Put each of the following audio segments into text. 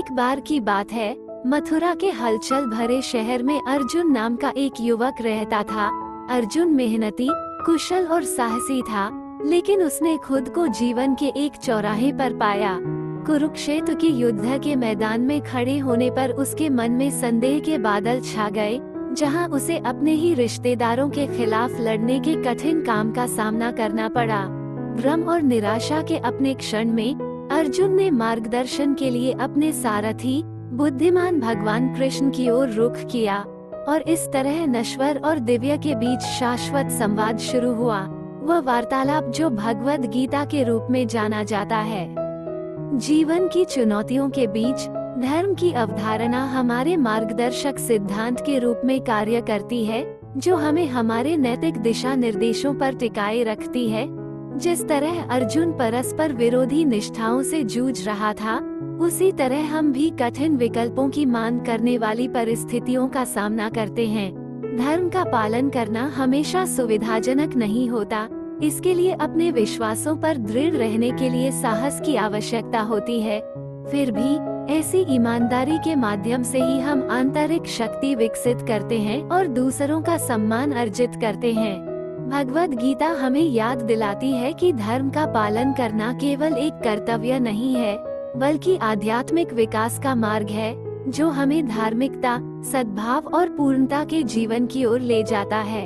एक बार की बात है, मथुरा के हलचल भरे शहर में अर्जुन नाम का एक युवक रहता था। अर्जुन मेहनती, कुशल और साहसी था, लेकिन उसने खुद को जीवन के एक चौराहे पर पाया। कुरुक्षेत्र के युद्ध के मैदान में खड़े होने पर उसके मन में संदेह के बादल छा गए, जहां उसे अपने ही रिश्तेदारों के खिलाफ लड़ने के कठिन काम का सामना करना पड़ा। भ्रम और निराशा के अपने क्षण में अर्जुन ने मार्गदर्शन के लिए अपने सारथी बुद्धिमान भगवान कृष्ण की ओर रुख किया, और इस तरह नश्वर और दिव्य के बीच शाश्वत संवाद शुरू हुआ। वह वार्तालाप जो भगवद गीता के रूप में जाना जाता है। जीवन की चुनौतियों के बीच धर्म की अवधारणा हमारे मार्गदर्शक सिद्धांत के रूप में कार्य करती है, जो हमें हमारे नैतिक दिशा निर्देशों पर टिकाए रखती है। जिस तरह अर्जुन परस्पर विरोधी निष्ठाओं से जूझ रहा था, उसी तरह हम भी कठिन विकल्पों की मांग करने वाली परिस्थितियों का सामना करते हैं। धर्म का पालन करना हमेशा सुविधाजनक नहीं होता। इसके लिए अपने विश्वासों पर दृढ़ रहने के लिए साहस की आवश्यकता होती है। फिर भी ऐसी ईमानदारी के माध्यम से ही हम आंतरिक शक्ति विकसित करते हैं और दूसरों का सम्मान अर्जित करते हैं। भगवद गीता हमें याद दिलाती है कि धर्म का पालन करना केवल एक कर्तव्य नहीं है, बल्कि आध्यात्मिक विकास का मार्ग है, जो हमें धार्मिकता, सद्भाव और पूर्णता के जीवन की ओर ले जाता है।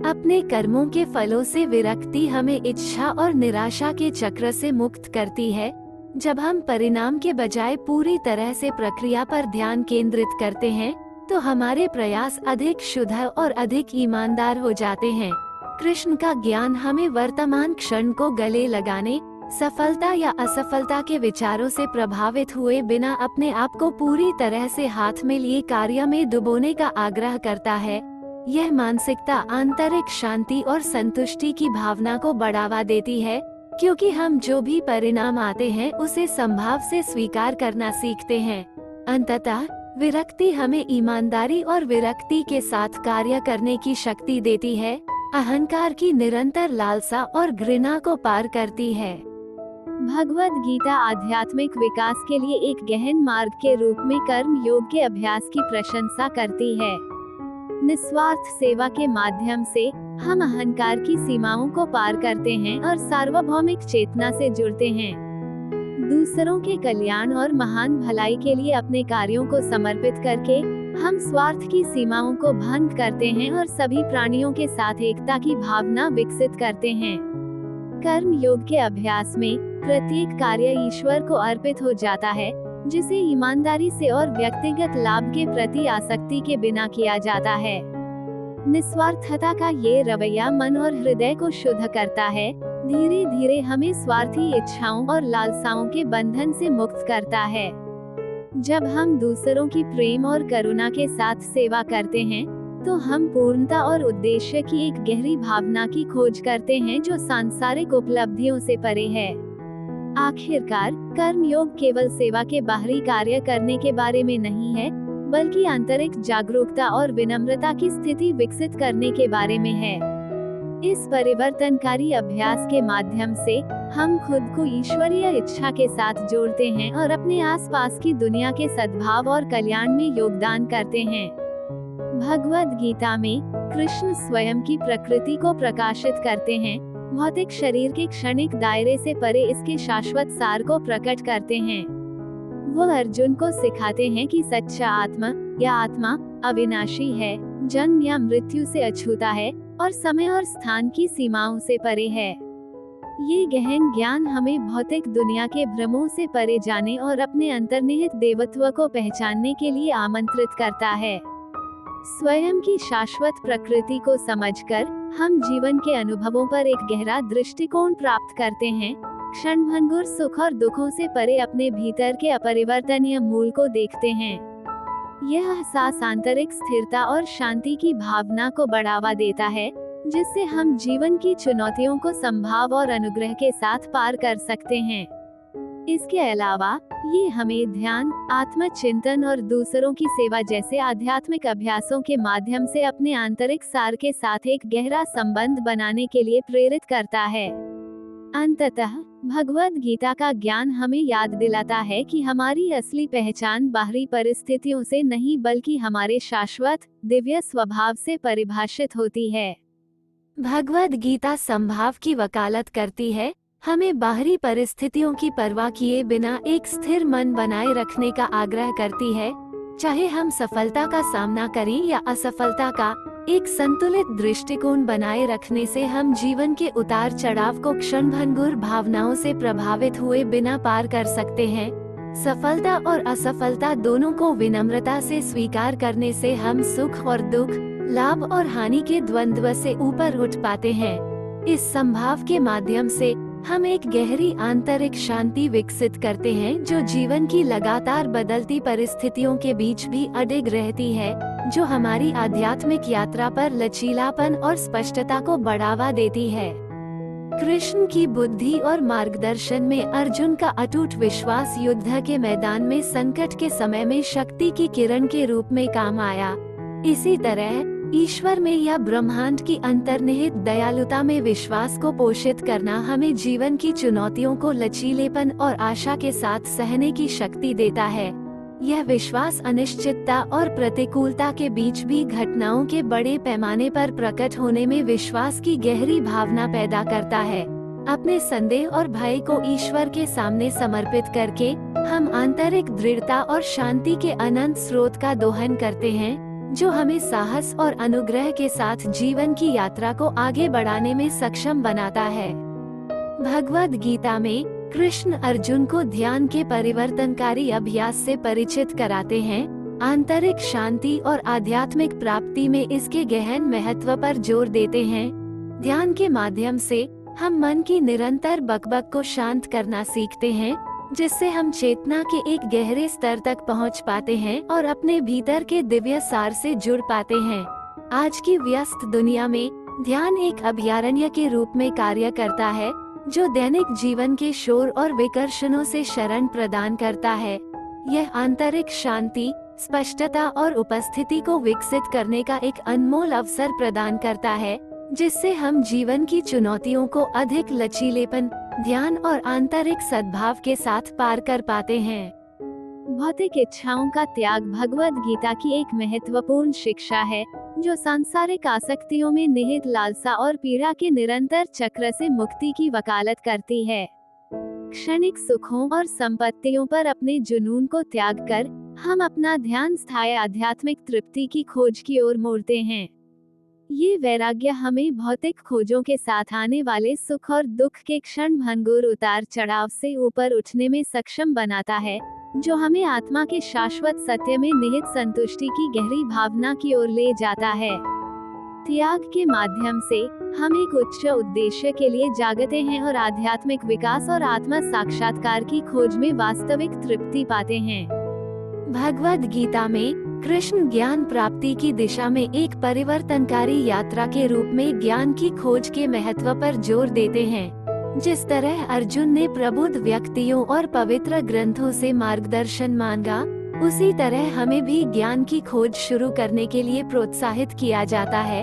अपने कर्मों के फलों से विरक्ति हमें इच्छा और निराशा के चक्र से मुक्त करती है। जब हम परिणाम के बजाय पूरी तरह से प्रक्रिया पर ध्यान केंद्रित करते हैं, तो हमारे प्रयास अधिक शुद्ध और अधिक ईमानदार हो जाते हैं। कृष्ण का ज्ञान हमें वर्तमान क्षण को गले लगाने, सफलता या असफलता के विचारों से प्रभावित हुए बिना अपने आप को पूरी तरह से हाथ में लिए कार्य में डुबोने का आग्रह करता है। यह मानसिकता आंतरिक शांति और संतुष्टि की भावना को बढ़ावा देती है, क्योंकि हम जो भी परिणाम आते हैं उसे संभाव से स्वीकार करना सीखते हैं। अंततः विरक्ति हमें ईमानदारी और विरक्ति के साथ कार्य करने की शक्ति देती है, अहंकार की निरंतर लालसा और घृणा को पार करती है। भगवद गीता आध्यात्मिक विकास के लिए एक गहन मार्ग के रूप में कर्म योग के अभ्यास की प्रशंसा करती है। निस्वार्थ सेवा के माध्यम से हम अहंकार की सीमाओं को पार करते हैं और सार्वभौमिक चेतना से जुड़ते हैं। दूसरों के कल्याण और महान भलाई के लिए अपने कार्यों को समर्पित करके हम स्वार्थ की सीमाओं को भंग करते हैं और सभी प्राणियों के साथ एकता की भावना विकसित करते हैं। कर्म योग के अभ्यास में प्रत्येक कार्य ईश्वर को अर्पित हो जाता है, जिसे ईमानदारी से और व्यक्तिगत लाभ के प्रति आसक्ति के बिना किया जाता है। निस्वार्थता का ये रवैया मन और हृदय को शुद्ध करता है, धीरे धीरे हमें स्वार्थी इच्छाओं और लालसाओं के बंधन से मुक्त करता है। जब हम दूसरों की प्रेम और करुणा के साथ सेवा करते हैं, तो हम पूर्णता और उद्देश्य की एक गहरी भावना की खोज करते हैं, जो सांसारिक उपलब्धियों से परे है। आखिरकार कर्म योग केवल सेवा के बाहरी कार्य करने के बारे में नहीं है, बल्कि आंतरिक जागरूकता और विनम्रता की स्थिति विकसित करने के बारे में है। इस परिवर्तनकारी अभ्यास के माध्यम से हम खुद को ईश्वरीय इच्छा के साथ जोड़ते हैं और अपने आसपास की दुनिया के सद्भाव और कल्याण में योगदान करते हैं। भगवद गीता में कृष्ण स्वयं की प्रकृति को प्रकाशित करते हैं, भौतिक शरीर के क्षणिक दायरे से परे इसके शाश्वत सार को प्रकट करते हैं। वह अर्जुन को सिखाते हैं कि सच्चा आत्मा अविनाशी है, जन्म या मृत्यु से अछूता है और समय और स्थान की सीमाओं से परे है। ये गहन ज्ञान हमें भौतिक दुनिया के भ्रमों से परे जाने और अपने अंतर्निहित देवत्व को पहचानने के लिए आमंत्रित करता है। स्वयं की शाश्वत प्रकृति को समझकर हम जीवन के अनुभवों पर एक गहरा दृष्टिकोण प्राप्त करते हैं, क्षणभंगुर सुख और दुखों से परे अपने भीतर के अपरिवर्तनीय मूल को देखते हैं। यह एहसास आंतरिक स्थिरता और शांति की भावना को बढ़ावा देता है, जिससे हम जीवन की चुनौतियों को संभाव और अनुग्रह के साथ पार कर सकते हैं। इसके अलावा ये हमें ध्यान, आत्मचिंतन और दूसरों की सेवा जैसे आध्यात्मिक अभ्यासों के माध्यम से अपने आंतरिक सार के साथ एक गहरा संबंध बनाने के लिए प्रेरित करता है। अंततः भगवद गीता का ज्ञान हमें याद दिलाता है कि हमारी असली पहचान बाहरी परिस्थितियों से नहीं बल्कि हमारे शाश्वत दिव्य स्वभाव से परिभाषित होती है। भगवद गीता संभाव की वकालत करती है, हमें बाहरी परिस्थितियों की परवाह किए बिना एक स्थिर मन बनाए रखने का आग्रह करती है। चाहे हम सफलता का सामना करें या असफलता का, एक संतुलित दृष्टिकोण बनाए रखने से हम जीवन के उतार चढ़ाव को क्षणभंगुर भावनाओं से प्रभावित हुए बिना पार कर सकते हैं। सफलता और असफलता दोनों को विनम्रता से स्वीकार करने से हम सुख और दुख, लाभ और हानि के द्वंद्व से ऊपर उठ पाते हैं। इस संभाव के माध्यम से हम एक गहरी आंतरिक शांति विकसित करते हैं जो जीवन की लगातार बदलती परिस्थितियों के बीच भी अडिग रहती है, जो हमारी आध्यात्मिक यात्रा पर लचीलापन और स्पष्टता को बढ़ावा देती है। कृष्ण की बुद्धि और मार्गदर्शन में अर्जुन का अटूट विश्वास युद्ध के मैदान में संकट के समय में शक्ति की किरण के रूप में काम आया। इसी तरह ईश्वर में या ब्रह्मांड की अंतर्निहित दयालुता में विश्वास को पोषित करना हमें जीवन की चुनौतियों को लचीलेपन और आशा के साथ सहने की शक्ति देता है। यह विश्वास अनिश्चितता और प्रतिकूलता के बीच भी घटनाओं के बड़े पैमाने पर प्रकट होने में विश्वास की गहरी भावना पैदा करता है। अपने संदेह और भय को ईश्वर के सामने समर्पित करके हम आंतरिक दृढ़ता और शांति के अनंत स्रोत का दोहन करते हैं, जो हमें साहस और अनुग्रह के साथ जीवन की यात्रा को आगे बढ़ाने में सक्षम बनाता है। भगवद गीता में कृष्ण अर्जुन को ध्यान के परिवर्तनकारी अभ्यास से परिचित कराते हैं, आंतरिक शांति और आध्यात्मिक प्राप्ति में इसके गहन महत्व पर जोर देते हैं। ध्यान के माध्यम से हम मन की निरंतर बकबक को शांत करना सीखते हैं, जिससे हम चेतना के एक गहरे स्तर तक पहुंच पाते हैं और अपने भीतर के दिव्य सार से जुड़ पाते हैं। आज की व्यस्त दुनिया में ध्यान एक अभयारण्य के रूप में कार्य करता है, जो दैनिक जीवन के शोर और विकर्षणों से शरण प्रदान करता है। यह आंतरिक शांति, स्पष्टता और उपस्थिति को विकसित करने का एक अनमोल अवसर प्रदान करता है, जिससे हम जीवन की चुनौतियों को अधिक लचीलेपन, ध्यान और आंतरिक सद्भाव के साथ पार कर पाते हैं। भौतिक इच्छाओं का त्याग भगवद गीता की एक महत्वपूर्ण शिक्षा है, जो सांसारिक आसक्तियों में निहित लालसा और पीड़ा के निरंतर चक्र से मुक्ति की वकालत करती है। क्षणिक सुखों और संपत्तियों पर अपने जुनून को त्याग कर हम अपना ध्यान स्थायी आध्यात्मिक तृप्ति की खोज की ओर मोड़ते हैं। ये वैराग्य हमें भौतिक खोजों के साथ आने वाले सुख और दुख के क्षणभंगुर उतार चढ़ाव से ऊपर उठने में सक्षम बनाता है, जो हमें आत्मा के शाश्वत सत्य में निहित संतुष्टि की गहरी भावना की ओर ले जाता है। त्याग के माध्यम से हम एक उच्च उद्देश्य के लिए जागते हैं और आध्यात्मिक विकास और आत्मा साक्षात्कार की खोज में वास्तविक तृप्ति पाते हैं। भगवद गीता में कृष्ण ज्ञान प्राप्ति की दिशा में एक परिवर्तनकारी यात्रा के रूप में ज्ञान की खोज के महत्व पर जोर देते हैं। जिस तरह अर्जुन ने प्रबुद्ध व्यक्तियों और पवित्र ग्रंथों से मार्गदर्शन मांगा, उसी तरह हमें भी ज्ञान की खोज शुरू करने के लिए प्रोत्साहित किया जाता है।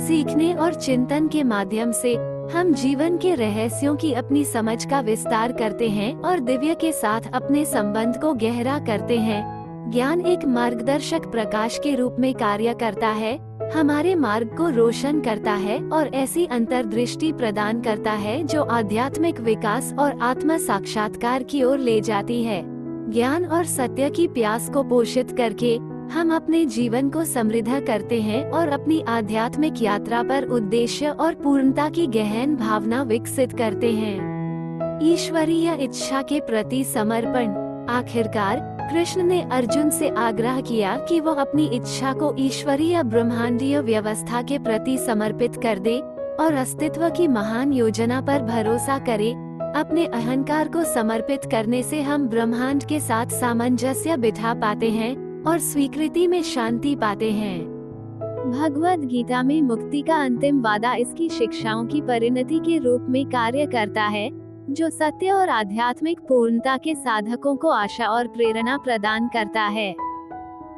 सीखने और चिंतन के माध्यम से हम जीवन के रहस्यों की अपनी समझ का विस्तार करते हैं और दिव्य के साथ अपने संबंध को गहरा करते हैं। ज्ञान एक मार्गदर्शक प्रकाश के रूप में कार्य करता है, हमारे मार्ग को रोशन करता है और ऐसी अंतर्दृष्टि प्रदान करता है जो आध्यात्मिक विकास और आत्म साक्षात्कार की ओर ले जाती है। ज्ञान और सत्य की प्यास को पोषित करके हम अपने जीवन को समृद्ध करते हैं और अपनी आध्यात्मिक यात्रा पर उद्देश्य और पूर्णता की गहन भावना विकसित करते हैं। ईश्वरीय इच्छा के प्रति समर्पण। आखिरकार कृष्ण ने अर्जुन से आग्रह किया कि वो अपनी इच्छा को ईश्वरीय ब्रह्मांडीय व्यवस्था के प्रति समर्पित कर दे और अस्तित्व की महान योजना पर भरोसा करे। अपने अहंकार को समर्पित करने से हम ब्रह्मांड के साथ सामंजस्य बिठा पाते हैं और स्वीकृति में शांति पाते हैं। भगवद गीता में मुक्ति का अंतिम वादा इसकी शिक्षाओं की परिणति के रूप में कार्य करता है, जो सत्य और आध्यात्मिक पूर्णता के साधकों को आशा और प्रेरणा प्रदान करता है।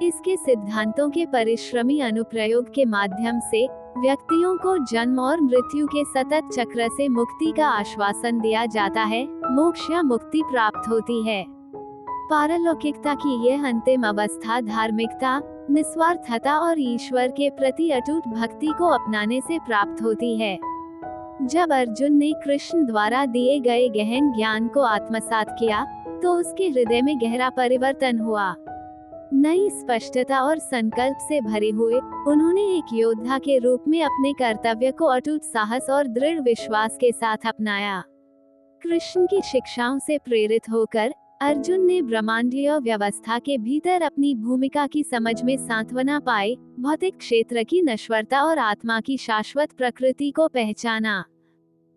इसके सिद्धांतों के परिश्रमी अनुप्रयोग के माध्यम से व्यक्तियों को जन्म और मृत्यु के सतत चक्र से मुक्ति का आश्वासन दिया जाता है, मोक्ष या मुक्ति प्राप्त होती है। पारलौकिकता की यह अंतिम अवस्था धार्मिकता, निस्वार्थता और ईश्वर के प्रति अटूट भक्ति को अपनाने से प्राप्त होती है। जब अर्जुन ने कृष्ण द्वारा दिए गए गहन ज्ञान को आत्मसात किया, तो उसके हृदय में गहरा परिवर्तन हुआ। नई स्पष्टता और संकल्प से भरे हुए, उन्होंने एक योद्धा के रूप में अपने कर्तव्य को अटूट साहस और दृढ़ विश्वास के साथ अपनाया। कृष्ण की शिक्षाओं से प्रेरित होकर अर्जुन ने ब्रह्मांडीय व्यवस्था के भीतर अपनी भूमिका की समझ में सांत्वना पाई, भौतिक क्षेत्र की नश्वरता और आत्मा की शाश्वत प्रकृति को पहचाना।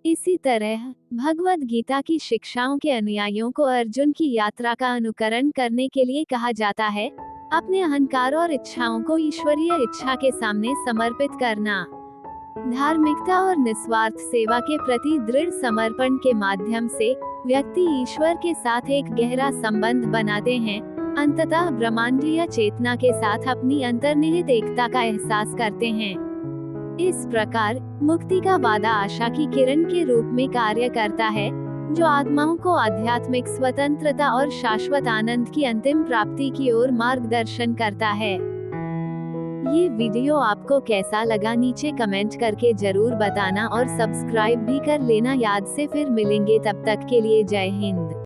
इसी तरह भगवद गीता की शिक्षाओं के अनुयायियों को अर्जुन की यात्रा का अनुकरण करने के लिए कहा जाता है, अपने अहंकार और इच्छाओं को ईश्वरीय इच्छा के सामने समर्पित करना। धार्मिकता और निस्वार्थ सेवा के प्रति दृढ़ समर्पण के माध्यम से व्यक्ति ईश्वर के साथ एक गहरा संबंध बनाते हैं, अंततः ब्रह्मांडीय चेतना के साथ अपनी अंतर्निहित एकता का एहसास करते हैं। इस प्रकार मुक्ति का वादा आशा की किरण के रूप में कार्य करता है, जो आत्माओं को आध्यात्मिक स्वतंत्रता और शाश्वत आनंद की अंतिम प्राप्ति की ओर मार्गदर्शन करता है। ये वीडियो आपको कैसा लगा नीचे कमेंट करके जरूर बताना और सब्सक्राइब भी कर लेना याद से। फिर मिलेंगे, तब तक के लिए जय हिंद।